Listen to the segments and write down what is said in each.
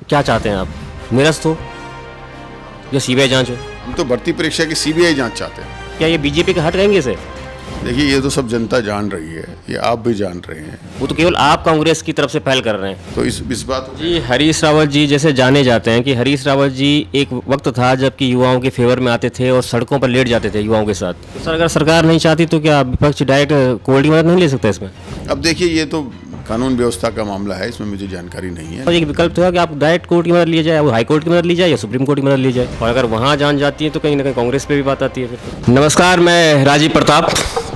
क्या चाहते हैं आप, निरस्त हो या सीबीआई जांच हो? हम तो भर्ती परीक्षा की सीबीआई जांच चाहते हैं। क्या ये बीजेपी के हट रहेंगे इसे? देखिए, ये तो सब जनता जान रही है, ये आप भी जान रहे हैं। वो तो केवल आप कांग्रेस की तरफ से पहल कर रहे हैं। तो इस बात जी, हरीश रावत जी जैसे जाने जाते हैं कि हरीश रावत जी एक वक्त था जबकि युवाओं के फेवर में आते थे और सड़कों पर लेट जाते थे युवाओं के साथ। तो सर, अगर सरकार नहीं चाहती तो क्या विपक्ष डायरेक्ट कोर्ट की मदद नहीं ले सकता इसमें? अब देखिए, ये तो कानून व्यवस्था का मामला है, इसमें मुझे जानकारी नहीं है। और एक विकल्प तो है कि आप डायरेक्ट कोर्ट की मदद ली जाए, वो हाई कोर्ट की मदद ली जाए या सुप्रीम कोर्ट की मदद ली जाए। और अगर वहाँ जान जाती है तो कहीं ना कहीं कांग्रेस पे भी बात आती है फिर। नमस्कार, मैं राजीव प्रताप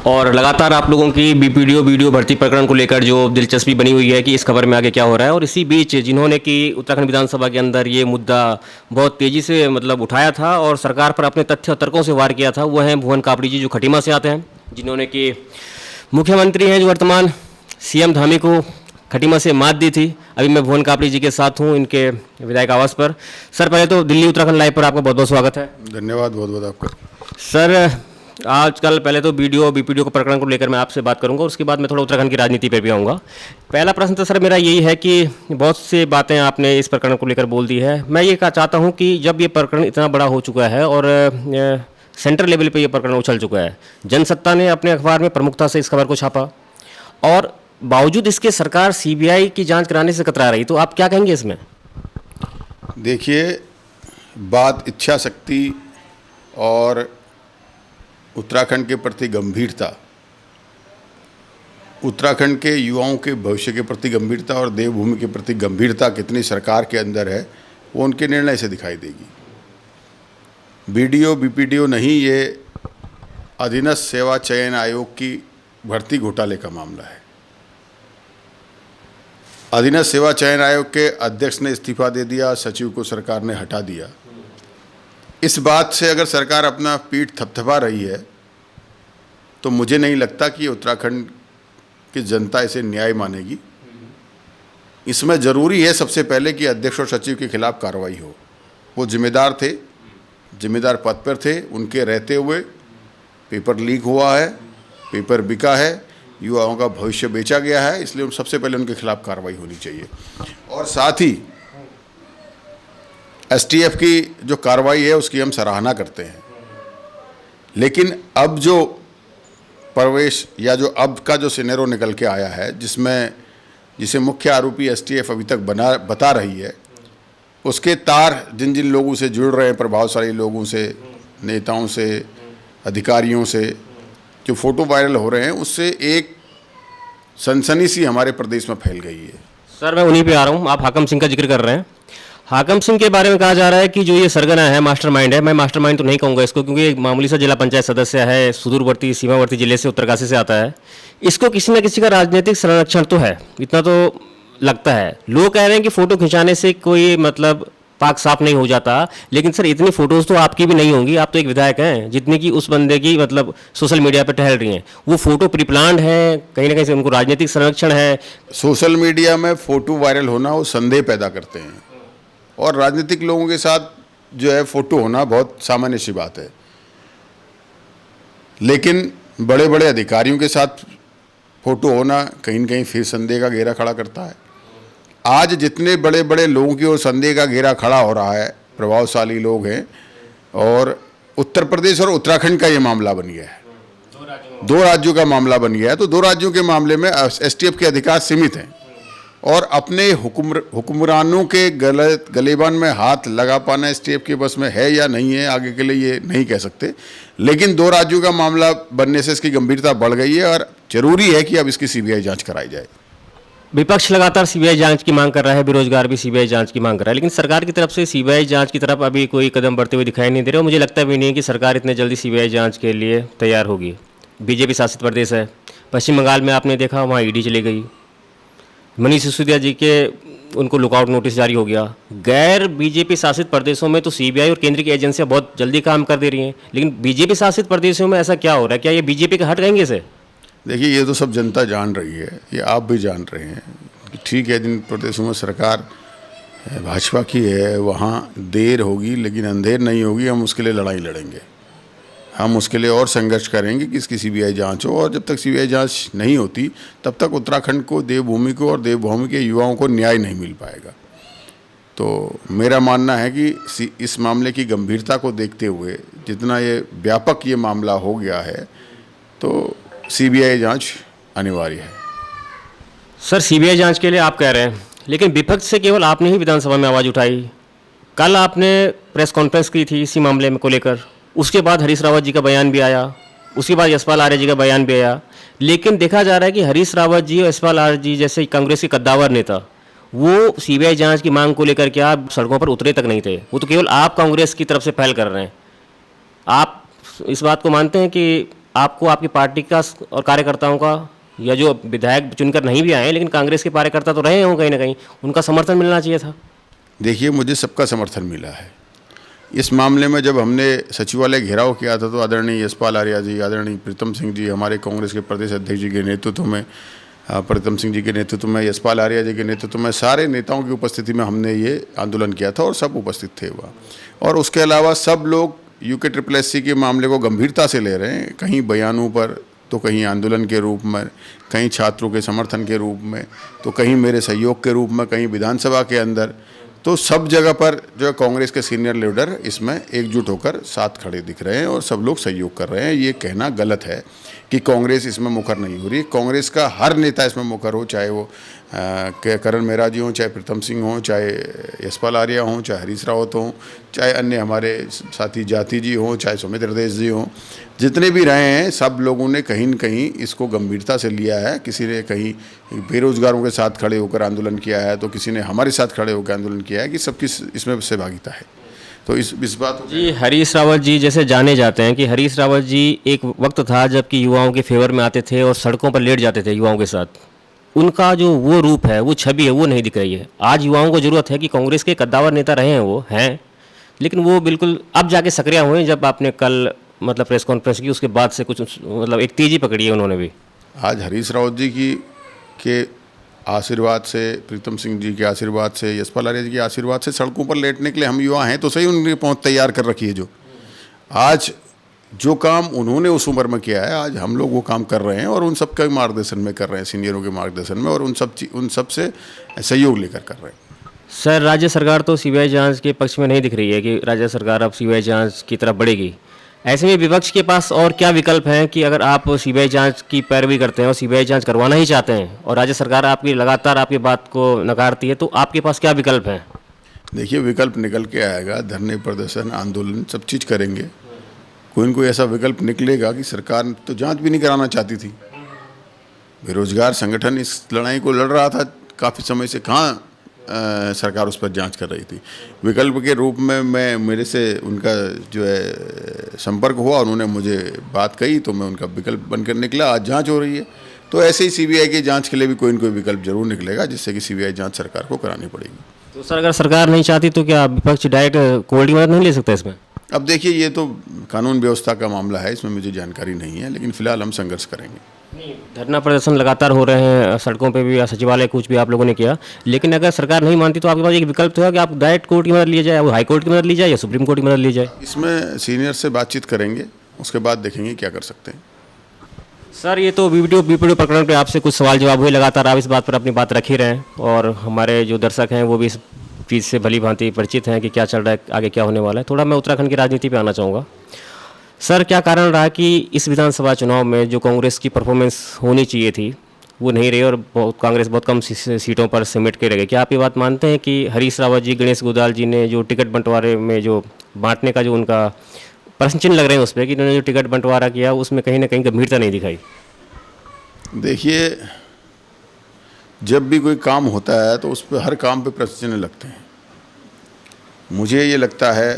और लगातार आप लोगों की बीपीडीओ वीडियो भर्ती प्रकरण को लेकर जो दिलचस्पी बनी हुई है कि इस खबर में आगे क्या हो रहा है, और इसी बीच जिन्होंने कि उत्तराखंड विधानसभा के अंदर ये मुद्दा बहुत तेज़ी से उठाया था और सरकार पर अपने तथ्य और तर्कों से वार किया था, वो हैं भुवन कापड़ी जी, जो खटीमा से आते हैं, जिन्होंने कि मुख्यमंत्री हैं जो वर्तमान सीएम धामी को खटीमा से मात दी थी। अभी मैं भुवन कापड़ी जी के साथ हूँ इनके विधायक आवास पर। सर, पहले तो दिल्ली उत्तराखंड लाइव पर आपका बहुत बहुत स्वागत है। धन्यवाद, बहुत बहुत आपका। सर, आजकल पहले तो बीपीडीओ के प्रकरण को लेकर मैं आपसे बात करूंगा, उसके बाद मैं थोड़ा उत्तराखंड की राजनीति पर भी आऊँगा। पहला प्रश्न तो सर मेरा यही है कि बहुत सी बातें आपने इस प्रकरण को लेकर बोल दी है। मैं ये चाहता हूँ कि जब ये प्रकरण इतना बड़ा हो चुका है और सेंट्रल लेवल पे ये प्रकरण उछल चुका है, जनसत्ता ने अपने अखबार में प्रमुखता से इस खबर को छापा और बावजूद इसके सरकार सीबीआई की जांच कराने से कतरा रही, तो आप क्या कहेंगे इसमें? देखिए, बात इच्छा शक्ति और उत्तराखंड के प्रति गंभीरता, उत्तराखंड के युवाओं के भविष्य के प्रति गंभीरता और देवभूमि के प्रति गंभीरता कितनी सरकार के अंदर है, वो उनके निर्णय से दिखाई देगी। बीडीओ बीपीडीओ नहीं, ये अधीनस्थ सेवा चयन आयोग की भर्ती घोटाले का मामला है। अधीनस्थ सेवा चयन आयोग के अध्यक्ष ने इस्तीफा दे दिया, सचिव को सरकार ने हटा दिया। इस बात से अगर सरकार अपना पीठ थपथपा रही है तो मुझे नहीं लगता कि उत्तराखंड की जनता इसे न्याय मानेगी। इसमें ज़रूरी है सबसे पहले कि अध्यक्ष और सचिव के खिलाफ कार्रवाई हो। वो जिम्मेदार थे, जिम्मेदार पद पर थे, उनके रहते हुए पेपर लीक हुआ है, पेपर बिका है, युवाओं का भविष्य बेचा गया है, इसलिए सबसे पहले उनके खिलाफ कार्रवाई होनी चाहिए। और साथ ही एसटीएफ की जो कार्रवाई है उसकी हम सराहना करते हैं, लेकिन अब जो प्रवेश या जो अब का जो सिनेरियो निकल के आया है, जिसे मुख्य आरोपी एसटीएफ अभी तक बता रही है, उसके तार जिन जिन लोगों से जुड़ रहे हैं, प्रभावशाली लोगों से, नेताओं से, अधिकारियों से, जो फोटो वायरल हो रहे हैं, उससे एक सनसनी सी हमारे प्रदेश में फैल गई है। सर, मैं उन्हीं पे आ रहा हूँ। आप हाकम सिंह का जिक्र कर रहे हैं। हाकम सिंह के बारे में कहा जा रहा है कि जो ये सरगना है, मास्टरमाइंड है। मैं मास्टरमाइंड तो नहीं कहूँगा इसको, क्योंकि एक मामूली सा जिला पंचायत सदस्य है, सुदूरवर्ती सीमावर्ती जिले से, उत्तरकाशी से आता है। इसको किसी न किसी का राजनीतिक संरक्षण तो है, इतना तो लगता है। लोग कह रहे हैं कि फ़ोटो खिंचाने से कोई पाक साफ नहीं हो जाता, लेकिन सर इतनी फोटोज़ तो आपकी भी नहीं होंगी। आप तो एक विधायक हैं, जितनी कि उस बंदे की सोशल मीडिया पर टहल रही हैं, वो फोटो प्रीप्लान्ड है, कहीं ना कहीं से उनको राजनीतिक संरक्षण है। सोशल मीडिया में फ़ोटो वायरल होना वो संदेह पैदा करते हैं, और राजनीतिक लोगों के साथ जो है फ़ोटो होना बहुत सामान्य सी बात है। लेकिन बड़े बड़े अधिकारियों के साथ फ़ोटो होना कहीं न कहीं फिर संदेह का घेरा खड़ा करता है। आज जितने बड़े बड़े लोगों की ओर संदेह का घेरा खड़ा हो रहा है, प्रभावशाली लोग हैं, और उत्तर प्रदेश और उत्तराखंड का ये मामला बन गया है, दो राज्यों का मामला बन गया है। तो दो राज्यों के मामले में एसटीएफ के अधिकार सीमित हैं, और अपने हुक्मरानों के गलेबान में हाथ लगा पाना एसटीएफ के बस में है या नहीं है, आगे के लिए ये नहीं कह सकते। लेकिन दो राज्यों का मामला बनने से इसकी गंभीरता बढ़ गई है, और जरूरी है कि अब इसकी सीबीआई जांच कराई जाए। विपक्ष लगातार सीबीआई जांच की मांग कर रहा है, बेरोजगार भी सीबीआई जांच की मांग कर रहा है, लेकिन सरकार की तरफ से सीबीआई जांच की तरफ अभी कोई कदम बढ़ते हुए दिखाई नहीं दे रहे, और मुझे लगता भी नहीं है कि सरकार इतने जल्दी सीबीआई जांच के लिए तैयार होगी। बीजेपी शासित प्रदेश है। पश्चिम बंगाल में आपने देखा, वहाँ ईडी चली गई। मनीष सिसोदिया जी के उनको लुकआउट नोटिस जारी हो गया। गैर बीजेपी शासित प्रदेशों में तो सीबीआई और केंद्र की एजेंसियां बहुत जल्दी काम कर दे रही हैं, लेकिन बीजेपी शासित प्रदेशों में ऐसा क्या हो रहा है? क्या ये बीजेपी के हट रहेंगे इसे? देखिए, ये तो सब जनता जान रही है, ये आप भी जान रहे हैं। ठीक है, जिन प्रदेशों में सरकार भाजपा की है वहाँ देर होगी, लेकिन अंधेर नहीं होगी। हम उसके लिए लड़ाई लड़ेंगे, हम उसके लिए और संघर्ष करेंगे कि इसकी सीबीआई जांच हो, और जब तक सीबीआई जांच नहीं होती तब तक उत्तराखंड को, देवभूमि को और देवभूमि के युवाओं को न्याय नहीं मिल पाएगा। तो मेरा मानना है कि इस मामले की गंभीरता को देखते हुए जितना ये व्यापक ये मामला हो गया है तो सीबीआई जांच अनिवार्य है। सर सीबीआई जांच के लिए आप कह रहे हैं, लेकिन विपक्ष से केवल आपने ही विधानसभा में आवाज़ उठाई। कल आपने प्रेस कॉन्फ्रेंस की थी इसी मामले में को लेकर, उसके बाद हरीश रावत जी का बयान भी आया, उसके बाद यशपाल आर्य जी का बयान भी आया। लेकिन देखा जा रहा है कि हरीश रावत जी और यशपाल आर्य जी जैसे कांग्रेस के कद्दावर नेता वो सीबीआई जांच की मांग को लेकर के आप सड़कों पर उतरे तक नहीं थे। वो तो केवल आप कांग्रेस की तरफ से पहल कर रहे हैं। आप इस बात को मानते हैं कि आपको आपकी पार्टी का और कार्यकर्ताओं का, या जो विधायक चुनकर नहीं भी आए लेकिन कांग्रेस के कार्यकर्ता तो रहे हों कहीं ना कहीं, उनका समर्थन मिलना चाहिए था? देखिए, मुझे सबका समर्थन मिला है इस मामले में। जब हमने सचिवालय घेराव किया था तो आदरणीय यशपाल आर्य जी, आदरणीय प्रीतम सिंह जी, हमारे कांग्रेस के प्रदेश अध्यक्ष जी के नेतृत्व में, प्रीतम सिंह जी के नेतृत्व में, यशपाल आर्य जी के नेतृत्व में, सारे नेताओं की उपस्थिति में हमने ये आंदोलन किया था और सब उपस्थित थे वहाँ। और उसके अलावा सब लोग UKSSC के मामले को गंभीरता से ले रहे हैं, कहीं बयानों पर तो कहीं आंदोलन के रूप में, कहीं छात्रों के समर्थन के रूप में, तो कहीं मेरे सहयोग के रूप में, कहीं विधानसभा के अंदर। तो सब जगह पर जो है कांग्रेस के सीनियर लीडर इसमें एकजुट होकर साथ खड़े दिख रहे हैं और सब लोग सहयोग कर रहे हैं। ये कहना गलत है कि कांग्रेस इसमें मुखर नहीं हो रही। कांग्रेस का हर नेता इसमें मुखर हो, चाहे वो करण मेहरा जी हों, चाहे प्रीतम सिंह हों, चाहे यशपाल आर्य हों, चाहे हरीश रावत हों, चाहे अन्य हमारे साथी जाति जी हों, चाहे सुमित्र देश जी हों, जितने भी रहे हैं सब लोगों ने कहीं न कहीं इसको गंभीरता से लिया है। किसी ने कहीं बेरोजगारों के साथ खड़े होकर आंदोलन किया है, तो किसी ने हमारे साथ खड़े होकर आंदोलन किया है, कि सबकी इसमें सहभागिता है। तो इस बात जी, हरीश रावत जी जैसे जाने जाते हैं कि हरीश रावत जी एक वक्त था जबकि युवाओं के फेवर में आते थे और सड़कों पर लेट जाते थे युवाओं के साथ। उनका जो वो रूप है, वो छवि है, वो नहीं दिख रही है। आज युवाओं को ज़रूरत है कि कांग्रेस के कद्दावर नेता रहे हैं वो हैं, लेकिन वो बिल्कुल अब जाके सक्रिय हुए। जब आपने कल मतलब प्रेस कॉन्फ्रेंस की, उसके बाद से कुछ मतलब एक तेज़ी पकड़ी है उन्होंने भी। आज हरीश रावत जी के आशीर्वाद से, प्रीतम सिंह जी के आशीर्वाद से, यशपाल आर्य जी के आशीर्वाद से सड़कों पर लेटने के लिए हम युवा हैं तो सही। उनकी पहुंच तैयार कर रखी है। जो आज जो काम उन्होंने उस उम्र में किया है, आज हम लोग वो काम कर रहे हैं और उन सब के मार्गदर्शन में कर रहे हैं, सीनियरों के मार्गदर्शन में, और उन सब से सहयोग लेकर कर रहे हैं। सर राज्य सरकार तो सीबीआई जांच के पक्ष में नहीं दिख रही है कि राज्य सरकार अब सीबीआई जांच की तरफ बढ़ेगी। ऐसे में विपक्ष के पास और क्या विकल्प हैं कि अगर आप सीबीआई जांच की पैरवी करते हैं और सीबीआई जांच करवाना ही चाहते हैं और राज्य सरकार आपकी लगातार आपकी बात को नकारती है, तो आपके पास क्या विकल्प हैं? देखिए, विकल्प निकल के आएगा। धरने, प्रदर्शन, आंदोलन सब चीज़ करेंगे। कोई न कोई ऐसा विकल्प निकलेगा कि सरकार तो जांच भी नहीं कराना चाहती थी। बेरोजगार संगठन इस लड़ाई को लड़ रहा था काफ़ी समय से, कहाँ सरकार उस पर जांच कर रही थी। विकल्प के रूप में मेरे से उनका जो है संपर्क हुआ, उन्होंने मुझे बात कही तो मैं उनका विकल्प बनकर निकला। आज जांच हो रही है, तो ऐसे ही सीबीआई की जांच के लिए भी कोई न कोई विकल्प जरूर निकलेगा जिससे कि सीबीआई जांच सरकार को करानी पड़ेगी। तो सर अगर सरकार नहीं चाहती तो क्या विपक्ष डायरेक्ट कोर्ट की मदद नहीं ले सकता इसमें? अब देखिए, ये तो कानून व्यवस्था का मामला है, इसमें मुझे जानकारी नहीं है, लेकिन फिलहाल हम संघर्ष करेंगे। धरना प्रदर्शन लगातार हो रहे हैं, सड़कों पे भी, सचिवालय कुछ भी आप लोगों ने किया, लेकिन अगर सरकार नहीं मानती तो आपके पास एक विकल्प तो है कि आप डायरेक्ट कोर्ट की मदद ली जाए, वो हाई कोर्ट की मदद ली जाए या सुप्रीम कोर्ट की मदद ली जाए। इसमें सीनियर से बातचीत करेंगे, उसके बाद देखेंगे क्या कर सकते हैं। सर ये तो वीडियो प्रकरण पे आपसे कुछ सवाल जवाब हुए, लगातार आप इस बात पर अपनी बात रख ही रहे हैं और हमारे जो दर्शक हैं वो भी इस चीज़ से भली भांति परिचित हैं कि क्या चल रहा है, आगे क्या होने वाला है। थोड़ा मैं उत्तराखंड की राजनीति पे आना चाहूँगा। सर क्या कारण रहा कि इस विधानसभा चुनाव में जो कांग्रेस की परफॉर्मेंस होनी चाहिए थी वो नहीं रही और कांग्रेस बहुत कम सीटों पर सिमट के रह गई? क्या आप ये बात मानते हैं कि हरीश रावत जी, गणेश गोदाल जी ने जो टिकट बंटवारे में जो बांटने का जो उनका प्रश्न चिन्ह लग रहे हैं उस पर, कि उन्होंने जो टिकट बंटवारा किया उसमें कहीं ना कहीं गंभीरता नहीं दिखाई? देखिए, जब भी कोई काम होता है तो उस पर हर काम पे प्रश्न चिन्ह लगते हैं। मुझे ये लगता है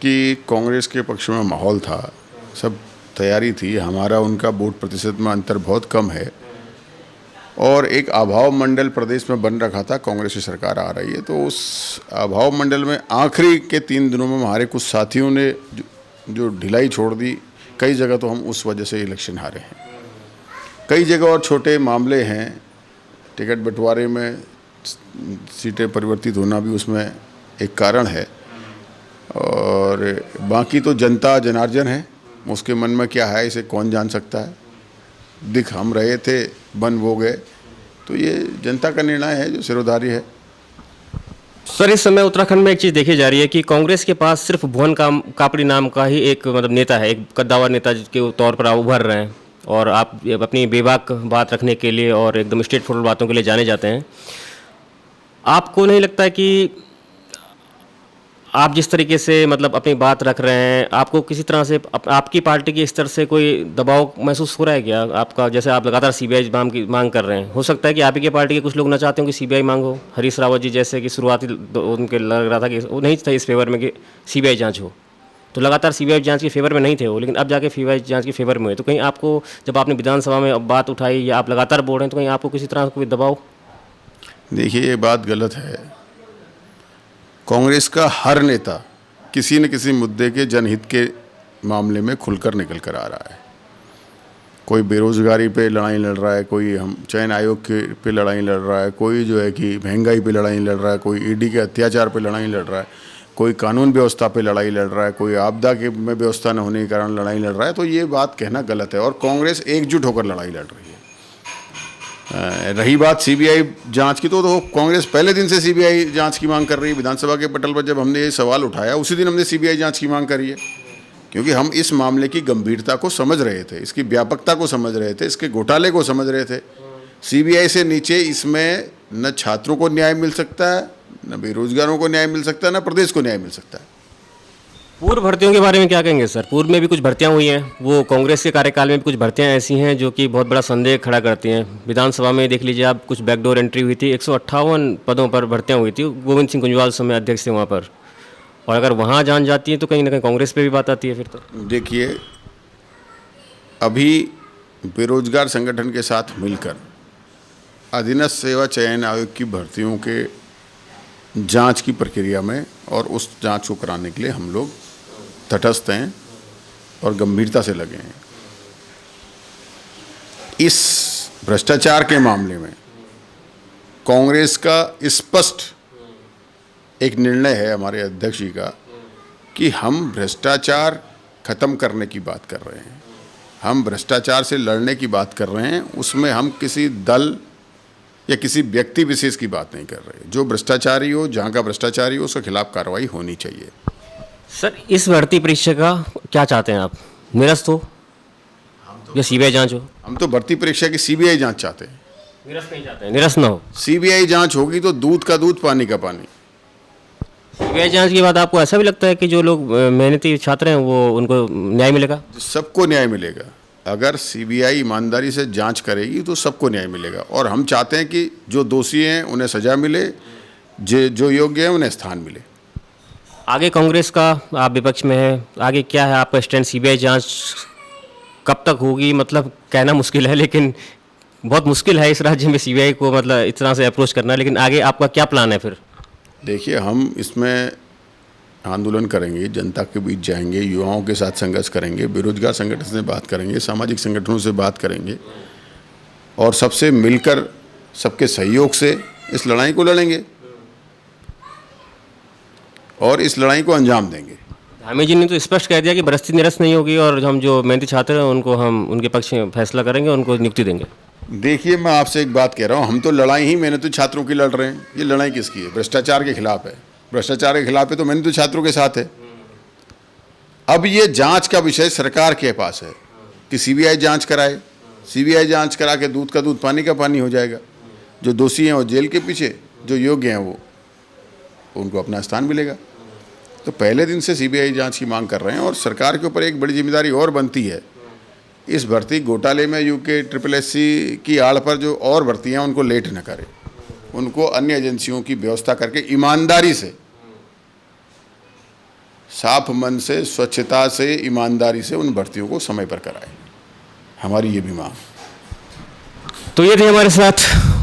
कि कांग्रेस के पक्ष में माहौल था, सब तैयारी थी। हमारा उनका वोट प्रतिशत में अंतर बहुत कम है और एक अभाव मंडल प्रदेश में बन रखा था। कांग्रेस की सरकार आ रही है तो उस अभाव मंडल में आखिरी के 3 दिनों में हमारे कुछ साथियों ने जो ढिलाई छोड़ दी, कई जगह तो हम उस वजह से इलेक्शन हारे हैं। कई जगह और छोटे मामले हैं, टिकट बंटवारे में सीटें परिवर्तित होना भी उसमें एक कारण है और बाकी तो जनता जनार्दन है, उसके मन में क्या है इसे कौन जान सकता है। दिख हम रहे थे, बन वो गए, तो ये जनता का निर्णय है जो सिरोधारी है। सर इस समय उत्तराखंड में एक चीज़ देखी जा रही है कि कांग्रेस के पास सिर्फ भुवन कापड़ी नाम का ही एक मतलब नेता है, एक कद्दावर नेता के तौर पर आप उभर रहे हैं और आप अपनी बेबाक बात रखने के लिए और एकदम स्ट्रेट फॉरवर्ड बातों के लिए जाने जाते हैं। आपको नहीं लगता है कि आप जिस तरीके से मतलब अपनी बात रख रहे हैं, आपको किसी तरह से आपकी पार्टी के स्तर से कोई दबाव महसूस हो रहा है क्या आपका? जैसे आप लगातार सीबीआई मांग कर रहे हैं, हो सकता है कि आप ही के पार्टी के कुछ लोग ना चाहते हो कि सीबीआई मांग हो। हरीश रावत जी जैसे कि शुरुआती उनके लग रहा था कि वो नहीं था इस फेवर में कि सीबीआई जांच हो, तो लगातार सीबीआई जांच के फेवर में नहीं थे वो, लेकिन अब जाके सीबीआई जांच के फेवर में हुए। तो कहीं आपको जब आपने विधानसभा में बात उठाई या आप लगातार बोल रहे हैं, तो कहीं आपको किसी तरह का कोई दबाव? देखिए, ये बात गलत है। कांग्रेस का हर नेता किसी न किसी मुद्दे के जनहित के मामले में खुलकर निकल कर आ रहा है। कोई बेरोजगारी पे लड़ाई लड़ रहा है, कोई हम चयन आयोग के पे लड़ाई लड़ रहा है, कोई जो है कि महंगाई पे लड़ाई लड़ रहा है, कोई ईडी के अत्याचार पे लड़ाई लड़ रहा है, कोई कानून व्यवस्था पे लड़ाई लड़ रहा है, कोई आपदा के में व्यवस्था न होने के कारण लड़ाई लड़ रहा है। तो ये बात कहना गलत है और कांग्रेस एकजुट होकर लड़ाई लड़ रही है। रही बात सीबीआई जांच की, तो कांग्रेस पहले दिन से सीबीआई जांच की मांग कर रही है। विधानसभा के पटल पर जब हमने ये सवाल उठाया, उसी दिन हमने सीबीआई जांच की मांग करी है, क्योंकि हम इस मामले की गंभीरता को समझ रहे थे, इसकी व्यापकता को समझ रहे थे, इसके घोटाले को समझ रहे थे। सीबीआई से नीचे इसमें न छात्रों को न्याय मिल सकता है, न बेरोजगारों को न्याय मिल सकता है, न प्रदेश को न्याय मिल सकता है। पूर्व भर्तियों के बारे में क्या कहेंगे सर? पूर्व में भी कुछ भर्तियां हुई हैं, वो कांग्रेस के कार्यकाल में भी कुछ भर्तियां ऐसी हैं जो कि बहुत बड़ा संदेह खड़ा करती हैं। विधानसभा में देख लीजिए आप, कुछ बैकडोर एंट्री हुई थी, 158 पदों पर भर्तियां हुई थी, गोविंद सिंह कुंजवाल समय अध्यक्ष थे वहाँ पर। और अगर वहाँ जान जाती है तो कहीं ना कहीं कांग्रेस पे भी बात आती है फिर। तो देखिए, अभी बेरोजगार संगठन के साथ मिलकर अधीनस्थ सेवा चयन आयोग की भर्तियों के जांच की प्रक्रिया में और उस जांच को कराने के लिए हम लोग तटस्थ हैं और गंभीरता से लगे हैं। इस भ्रष्टाचार के मामले में कांग्रेस का स्पष्ट एक निर्णय है हमारे अध्यक्ष जी का कि हम भ्रष्टाचार खत्म करने की बात कर रहे हैं, हम भ्रष्टाचार से लड़ने की बात कर रहे हैं। उसमें हम किसी दल या किसी व्यक्ति विशेष की बात नहीं कर रहे। जो भ्रष्टाचारी हो, जहाँ का भ्रष्टाचारी हो, उसके खिलाफ कार्रवाई होनी चाहिए। सर इस भर्ती परीक्षा का क्या चाहते हैं आप? निरस्त हो या सीबीआई जांच हो? हम तो भर्ती परीक्षा की सीबीआई जांच चाहते हैं। निरस्त नहीं चाहते हैं? निरस्त ना हो। सीबीआई जांच होगी तो दूध का दूध, पानी का पानी। सीबीआई जांच के बाद आपको ऐसा भी लगता है कि जो लोग मेहनती छात्र हैं वो उनको न्याय मिलेगा? सबको न्याय मिलेगा। अगर सीबीआई ईमानदारी से जांच करेगी तो सबको न्याय मिलेगा। और हम चाहते हैं कि जो दोषी हैं उन्हें सजा मिले, जो योग्य हैं उन्हें स्थान मिले। आगे कांग्रेस का, आप विपक्ष में है, आगे क्या है आपका स्टैंड? सीबीआई जांच कब तक होगी? मतलब कहना मुश्किल है, लेकिन बहुत मुश्किल है इस राज्य में सीबीआई को मतलब इस तरह से अप्रोच करना। लेकिन आगे आपका क्या प्लान है फिर? देखिए, हम इसमें आंदोलन करेंगे, जनता के बीच जाएंगे, युवाओं के साथ संघर्ष करेंगे, बेरोजगार संगठन से बात करेंगे, सामाजिक संगठनों से बात करेंगे और सबसे मिलकर, सबके सहयोग से इस लड़ाई को लड़ेंगे और इस लड़ाई को अंजाम देंगे। धामी जी ने तो स्पष्ट कह दिया कि भर्ती निरस्त नहीं होगी और हम जो मेहनती छात्र हैं उनको हम उनके पक्ष में फैसला करेंगे, उनको नियुक्ति देंगे। देखिए, मैं आपसे एक बात कह रहा हूँ, हम तो लड़ाई ही मेहनती छात्रों की लड़ रहे हैं। ये लड़ाई किसकी है? भ्रष्टाचार के खिलाफ है। भ्रष्टाचार के खिलाफ है तो मेहनती छात्रों के साथ है। अब ये जांच का विषय सरकार के पास है कि सीबीआई जांच कराए। सीबीआई जांच करा के दूध का दूध, पानी का पानी हो जाएगा। जो दोषी हैं वो जेल के पीछे, जो योग्य हैं वो उनको अपना स्थान मिलेगा। तो पहले दिन से सीबीआई जांच की मांग कर रहे हैं और सरकार के ऊपर एक बड़ी जिम्मेदारी और बनती है। इस भर्ती घोटाले में यूके SSC की आड़ पर जो और भर्तियां उनको लेट न करे, उनको अन्य एजेंसियों की व्यवस्था करके ईमानदारी से, साफ मन से, स्वच्छता से, ईमानदारी से उन भर्तियों को समय पर कराए। हमारी ये भी मांग। तो ये थे हमारे साथ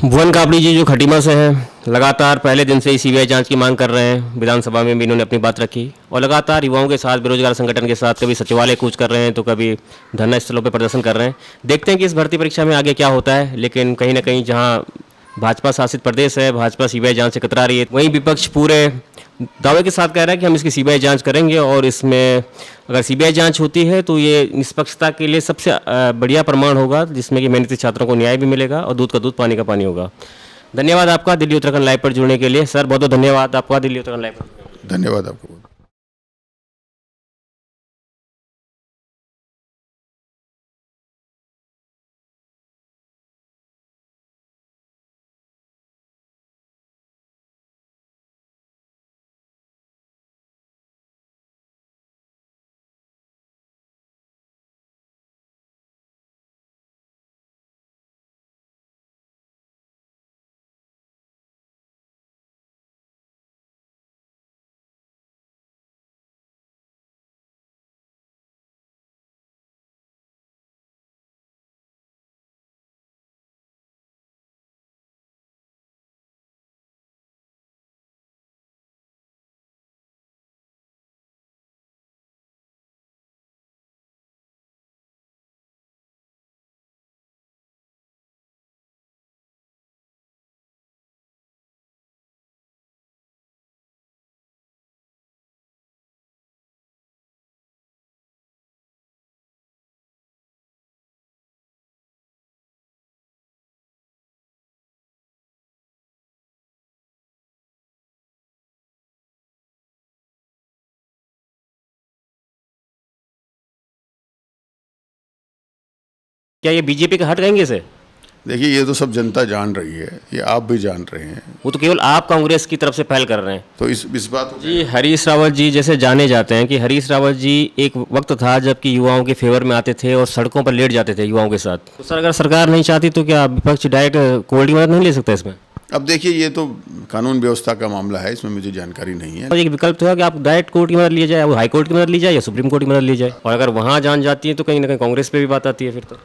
भुवन कापड़ी जी, जो खटीमा से हैं। लगातार पहले दिन से ही सीबीआई जांच की मांग कर रहे हैं। विधानसभा में भी इन्होंने अपनी बात रखी और लगातार युवाओं के साथ, बेरोजगार संगठन के साथ कभी सचिवालय कूच कर रहे हैं तो कभी धरना स्थलों पर प्रदर्शन कर रहे हैं। देखते हैं कि इस भर्ती परीक्षा में आगे क्या होता है। लेकिन कहीं ना कहीं जहाँ भाजपा शासित प्रदेश है, भाजपा सीबीआई जांच से कतरा रही है, वहीं विपक्ष पूरे दावे के साथ कह रहा है कि हम इसकी सीबीआई जांच करेंगे और इसमें अगर सीबीआई जांच होती है तो ये निष्पक्षता के लिए सबसे बढ़िया प्रमाण होगा, जिसमें कि मेहनती छात्रों को न्याय भी मिलेगा और दूध का दूध, पानी का पानी होगा। धन्यवाद आपका दिल्ली उत्तराखंड लाइव पर जुड़ने के लिए। सर बहुत बहुत धन्यवाद आपका दिल्ली उत्तराखंड लाइव पर। धन्यवाद आपको। क्या ये बीजेपी का हट रहेंगे से? देखिए, ये तो सब जनता जान रही है, ये आप भी जान रहे हैं। वो तो केवल आप कांग्रेस की तरफ से पहल कर रहे हैं। तो इस बात को जी हरीश रावत जी जैसे जाने जाते हैं कि हरीश रावत जी एक वक्त था जबकि युवाओं के फेवर में आते थे और सड़कों पर लेट जाते थे युवाओं के साथ। तो सर अगर सरकार नहीं चाहती तो क्या विपक्ष डायरेक्ट कोर्ट की मदद नहीं ले सकता इसमें? अब देखिए, ये तो कानून व्यवस्था का मामला है, इसमें मुझे जानकारी नहीं है। और एक विकल्प तो है कि आप डायरेक्ट कोर्ट की मदद लिए जाए, वो हाई कोर्ट की मदद ली जाए या सुप्रीम कोर्ट की मदद ली जाए। और अगर वहाँ जान जाती है तो कहीं ना कहीं कांग्रेस पे भी बात आती है फिर तो।